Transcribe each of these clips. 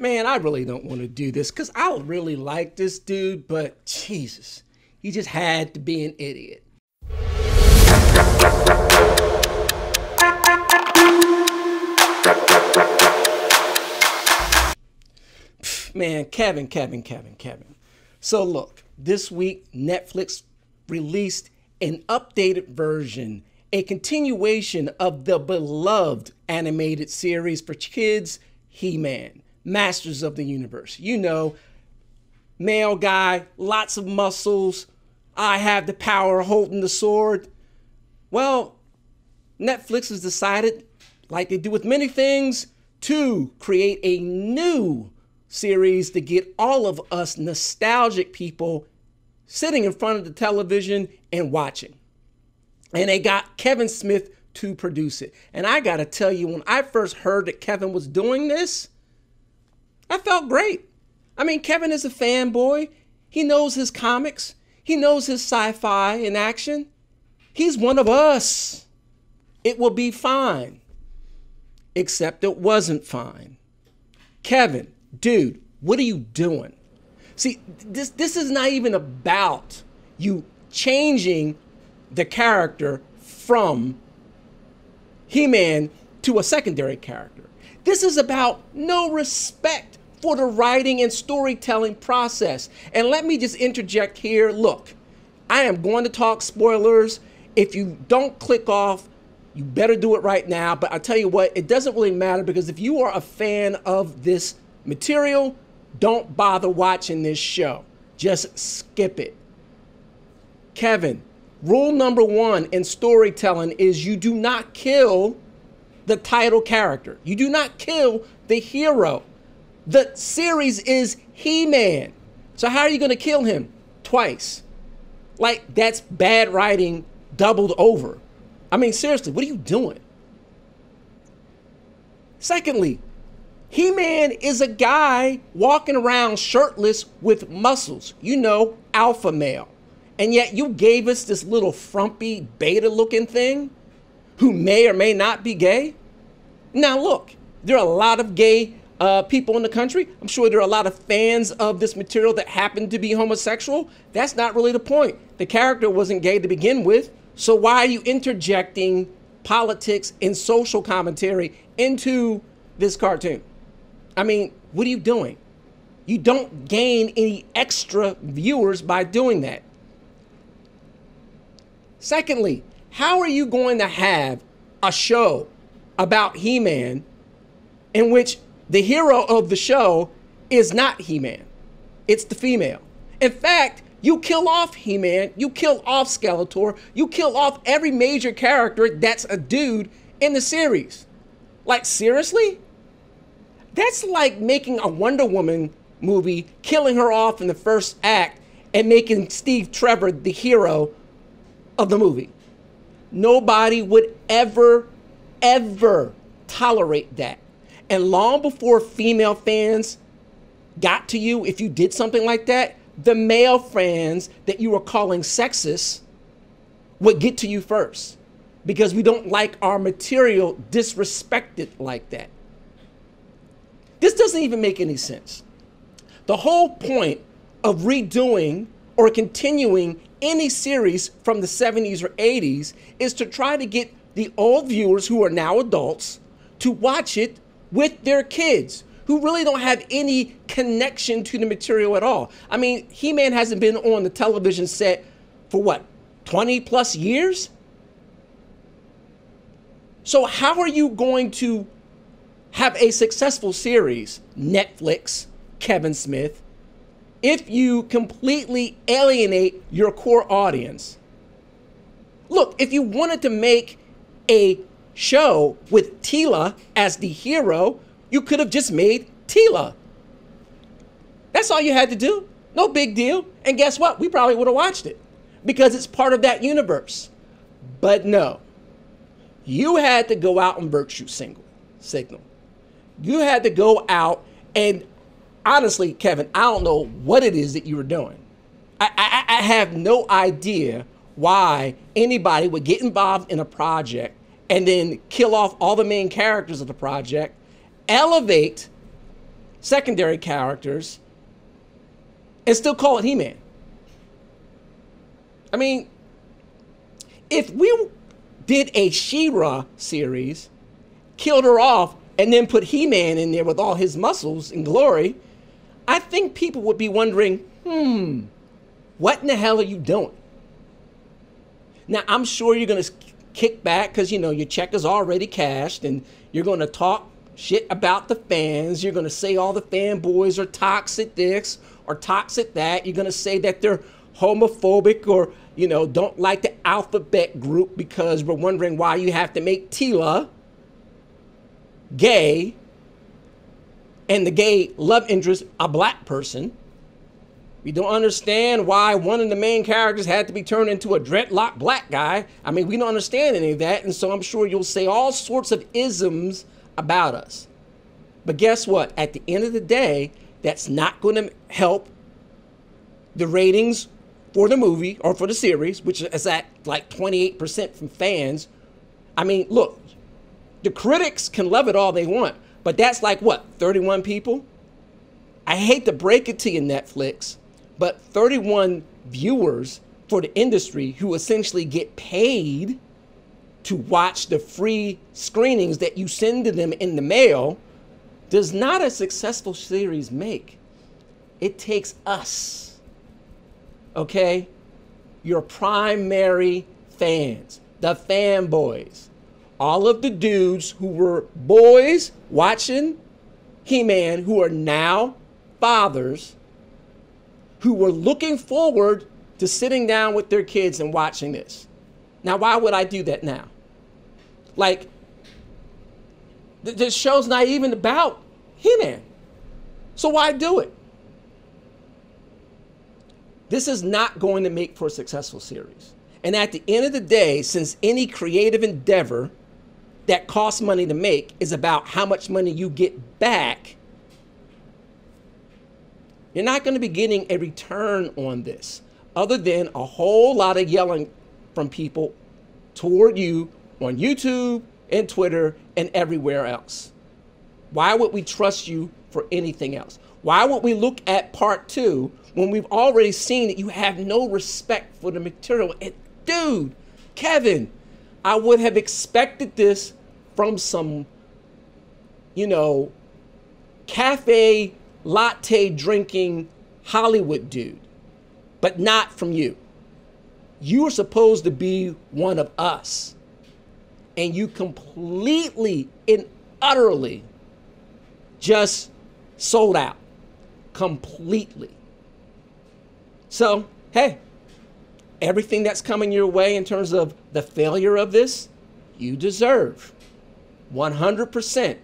Man, I really don't want to do this because I really like this dude, but Jesus, he just had to be an idiot. Man, Kevin. So look, this week Netflix released an updated version, a continuation of the beloved animated series for kids, He-Man, Masters of the Universe. You know, male guy, lots of muscles, I have the power holding the sword. Well, Netflix has decided, like they do with many things, to create a new series to get all of us nostalgic people sitting in front of the television and watching. And they got Kevin Smith to produce it. And I gotta tell you, when I first heard that Kevin was doing this, I felt great. I mean, Kevin is a fanboy. He knows his comics. He knows his sci-fi in action. He's one of us. It will be fine. Except it wasn't fine. Kevin, dude, what are you doing? See, this is not even about you changing the character from He-Man to a secondary character. This is about no respect for the writing and storytelling process. And let me just interject here. Look, I am going to talk spoilers. If you don't click off, you better do it right now. But I tell you what, it doesn't really matter, because if you are a fan of this material, don't bother watching this show. Just skip it. Kevin, rule number one in storytelling is you do not kill the title character. You do not kill the hero. The series is He-Man. So how are you going to kill him? Twice. Like, that's bad writing doubled over. I mean, seriously, what are you doing? Secondly, He-Man is a guy walking around shirtless with muscles. You know, alpha male. And yet you gave us this little frumpy beta looking thing who may or may not be gay. Now look, there are a lot of gay people in the country. I'm sure there are a lot of fans of this material that happen to be homosexual. That's not really the point. The character wasn't gay to begin with. So why are you interjecting politics and social commentary into this cartoon? I mean, what are you doing? You don't gain any extra viewers by doing that. Secondly, how are you going to have a show about He-Man in which the hero of the show is not He-Man? It's the female. In fact, you kill off He-Man, you kill off Skeletor, you kill off every major character that's a dude in the series. Like, seriously? That's like making a Wonder Woman movie, killing her off in the first act, and making Steve Trevor the hero of the movie. Nobody would ever tolerate that. And long before female fans got to you, if you did something like that, the male fans that you were calling sexist would get to you first, because we don't like our material disrespected like that. This doesn't even make any sense. The whole point of redoing or continuing any series from the 70s or 80s is to try to get the old viewers who are now adults to watch it with their kids who really don't have any connection to the material at all. I mean, He-Man hasn't been on the television set for what, 20 plus years? So how are you going to have a successful series, Netflix, Kevin Smith, if you completely alienate your core audience? Look, if you wanted to make a show with Teela as the hero, you could have just made Teela. That's all you had to do. No big deal. And guess what? We probably would have watched it because it's part of that universe. But no, you had to go out and virtue signal. You had to go out and, honestly, Kevin, I don't know what it is that you were doing. I have no idea why anybody would get involved in a project and then kill off all the main characters of the project, elevate secondary characters and still call it He-Man. I mean, if we did a She-Ra series, killed her off, and then put He-Man in there with all his muscles and glory, I think people would be wondering, what in the hell are you doing? Now, I'm sure you're going to kick back because, you know, your check is already cashed, and you're going to talk shit about the fans. You're going to say all the fanboys are toxic this or toxic that. You're going to say that they're homophobic or, you know, don't like the alphabet group because we're wondering why you have to make Teela gay and the gay love interest a black person. We don't understand why one of the main characters had to be turned into a dreadlock black guy. I mean, we don't understand any of that. And so I'm sure you'll say all sorts of isms about us. But guess what? At the end of the day, that's not going to help the ratings for the movie or for the series, which is at like 28% from fans. I mean, look, the critics can love it all they want, but that's like what, 31 people? I hate to break it to you, Netflix, but 31 viewers for the industry who essentially get paid to watch the free screenings that you send to them in the mail does not a successful series make. It takes us, okay? Your primary fans, the fanboys, all of the dudes who were boys watching He-Man who are now fathers who were looking forward to sitting down with their kids and watching this. Now, why would I do that now? Like, this show's not even about He-Man. So why do it? This is not going to make for a successful series. And at the end of the day, since any creative endeavor that costs money to make is about how much money you get back, you're not going to be getting a return on this other than a whole lot of yelling from people toward you on YouTube and Twitter and everywhere else. Why would we trust you for anything else? Why would we look at part 2 when we've already seen that you have no respect for the material? And dude, Kevin, I would have expected this from some, you know, cafe latte drinking Hollywood dude, but not from you. You are supposed to be one of us, and you completely and utterly just sold out. Completely. So, hey, everything that's coming your way in terms of the failure of this, you deserve. 100%.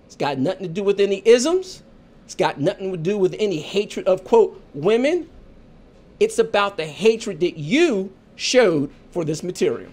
It's got nothing to do with any isms. It's got nothing to do with any hatred of, quote, women. It's about the hatred that you showed for this material.